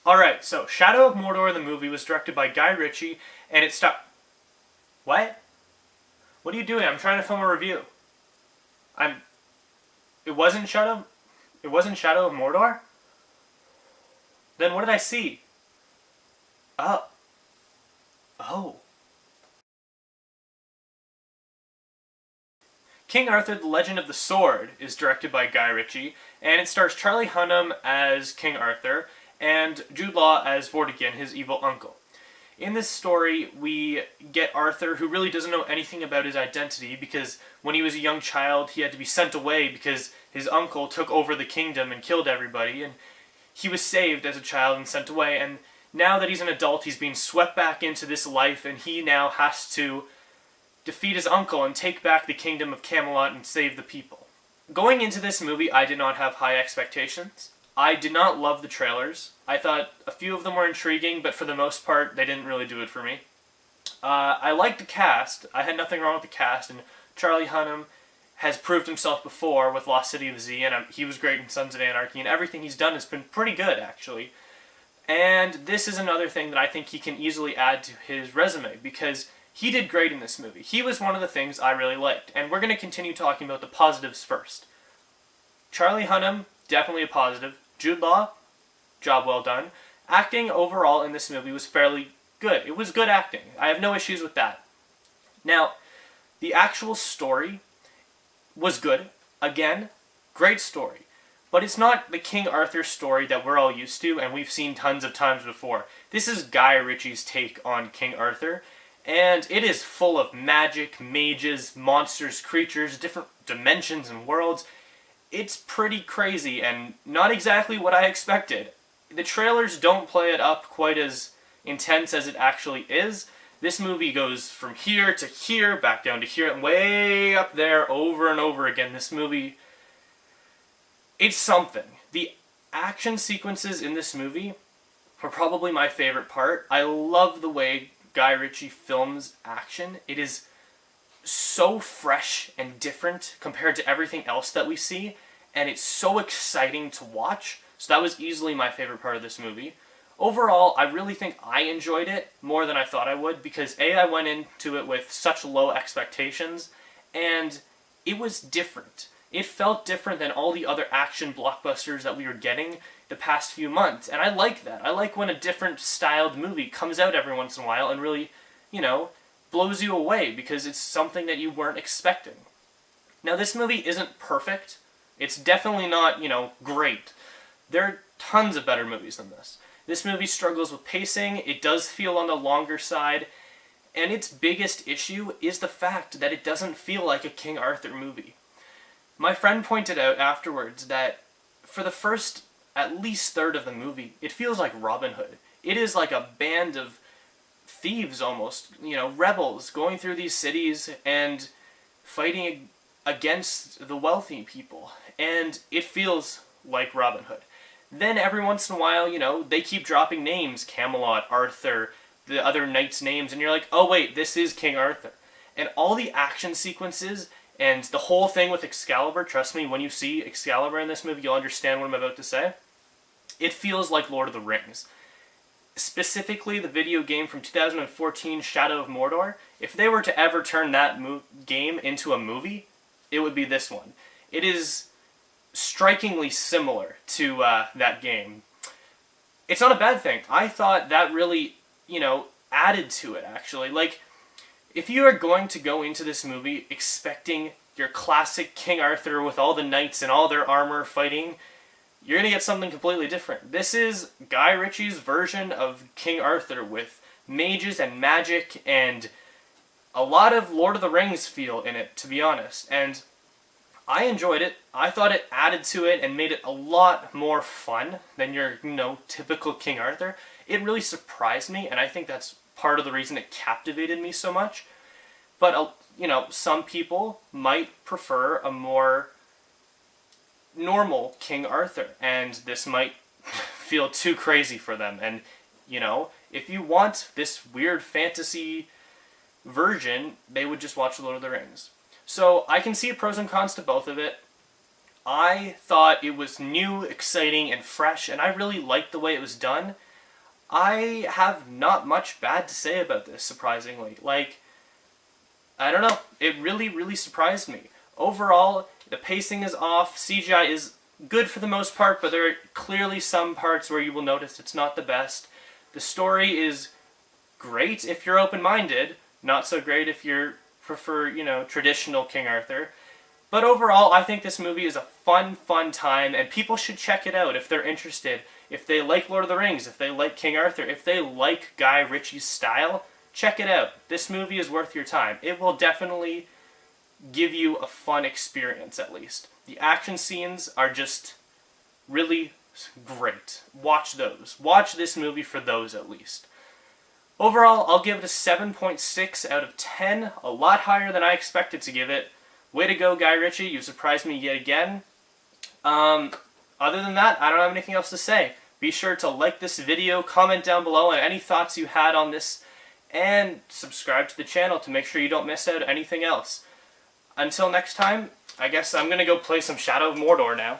Alright, so Shadow of Mordor, the movie, was directed by Guy Ritchie, and it starred... What? What are you doing? I'm trying to film a review. I'm... It wasn't Shadow... It wasn't Shadow of Mordor? Then what did I see? Oh. Oh. King Arthur, The Legend of the Sword is directed by Guy Ritchie, and it stars Charlie Hunnam as King Arthur, and Jude Law as Vortigern, his evil uncle. In this story, we get Arthur, who really doesn't know anything about his identity, because when he was a young child, he had to be sent away because his uncle took over the kingdom and killed everybody, and he was saved as a child and sent away, and now that he's an adult, he's being swept back into this life, and he now has to defeat his uncle and take back the kingdom of Camelot and save the people. Going into this movie, I did not have high expectations. I did not love the trailers. I thought a few of them were intriguing, but for the most part, they didn't really do it for me. I liked the cast. I had nothing wrong with the cast, and Charlie Hunnam has proved himself before with Lost City of Z, and he was great in Sons of Anarchy, and everything he's done has been pretty good, actually. And this is another thing that I think he can easily add to his resume, because he did great in this movie. He was one of the things I really liked, and we're going to continue talking about the positives first. Charlie Hunnam, definitely a positive. Jude Law, job well done. Acting overall in this movie was fairly good. It was good acting. I have no issues with that. Now, the actual story was good. Again, great story. But it's not the King Arthur story that we're all used to, and we've seen tons of times before. This is Guy Ritchie's take on King Arthur, and it is full of magic, mages, monsters, creatures, different dimensions and worlds. It's pretty crazy, and not exactly what I expected. The trailers don't play it up quite as intense as it actually is. This movie goes from here to here, back down to here, and way up there over and over again. This movie, it's something. The action sequences in this movie are probably my favorite part. I love the way Guy Ritchie films action. It is so fresh and different compared to everything else that we see, and it's so exciting to watch. So that was easily my favorite part of this movie. Overall, I really think I enjoyed it more than I thought I would, because A, I went into it with such low expectations, and it was different. It felt different than all the other action blockbusters that we were getting the past few months, and I like that. I like when a different styled movie comes out every once in a while and really, blows you away because it's something that you weren't expecting. Now, this movie isn't perfect. It's definitely not, great. There are tons of better movies than this. This movie struggles with pacing. It does feel on the longer side, and its biggest issue is the fact that it doesn't feel like a King Arthur movie. My friend pointed out afterwards that for the first at least third of the movie, it feels like Robin Hood. It is like a band of thieves almost, rebels going through these cities and fighting against the wealthy people. And it feels like Robin Hood. Then every once in a while, they keep dropping names, Camelot, Arthur, the other knights' names, and you're like, oh wait, this is King Arthur. And all the action sequences and the whole thing with Excalibur, trust me, when you see Excalibur in this movie, you'll understand what I'm about to say. It feels like Lord of the Rings. Specifically, the video game from 2014, Shadow of Mordor. If they were to ever turn that game into a movie, it would be this one. It is strikingly similar to that game. It's not a bad thing. I thought that really, added to it, actually. Like, if you are going to go into this movie expecting your classic King Arthur with all the knights and all their armor fighting, you're going to get something completely different. This is Guy Ritchie's version of King Arthur with mages and magic and a lot of Lord of the Rings feel in it, to be honest. And I enjoyed it. I thought it added to it and made it a lot more fun than your, typical King Arthur. It really surprised me, and I think that's part of the reason it captivated me so much. But, some people might prefer a more normal King Arthur, and this might feel too crazy for them. And, if you want this weird fantasy version, they would just watch Lord of the Rings. So I can see pros and cons to both of it. I thought it was new, exciting, and fresh, and I really liked the way it was done. I have not much bad to say about this, surprisingly. Like, I don't know. It really, really surprised me. Overall, the pacing is off. CGI is good for the most part, but there are clearly some parts where you will notice it's not the best. The story is great if you're open-minded. Not so great if you prefer, traditional King Arthur. But overall, I think this movie is a fun, fun time, and people should check it out if they're interested. If they like Lord of the Rings, if they like King Arthur, if they like Guy Ritchie's style, check it out. This movie is worth your time. It will definitely give you a fun experience, at least. The action scenes are just really great. Watch those. Watch this movie for those, at least. Overall, I'll give it a 7.6 out of 10, a lot higher than I expected to give it. Way to go, Guy Ritchie, you surprised me yet again. Other than that, I don't have anything else to say. Be sure to like this video, comment down below on any thoughts you had on this, and subscribe to the channel to make sure you don't miss out anything else. Until next time, I guess I'm going to go play some Shadow of Mordor now.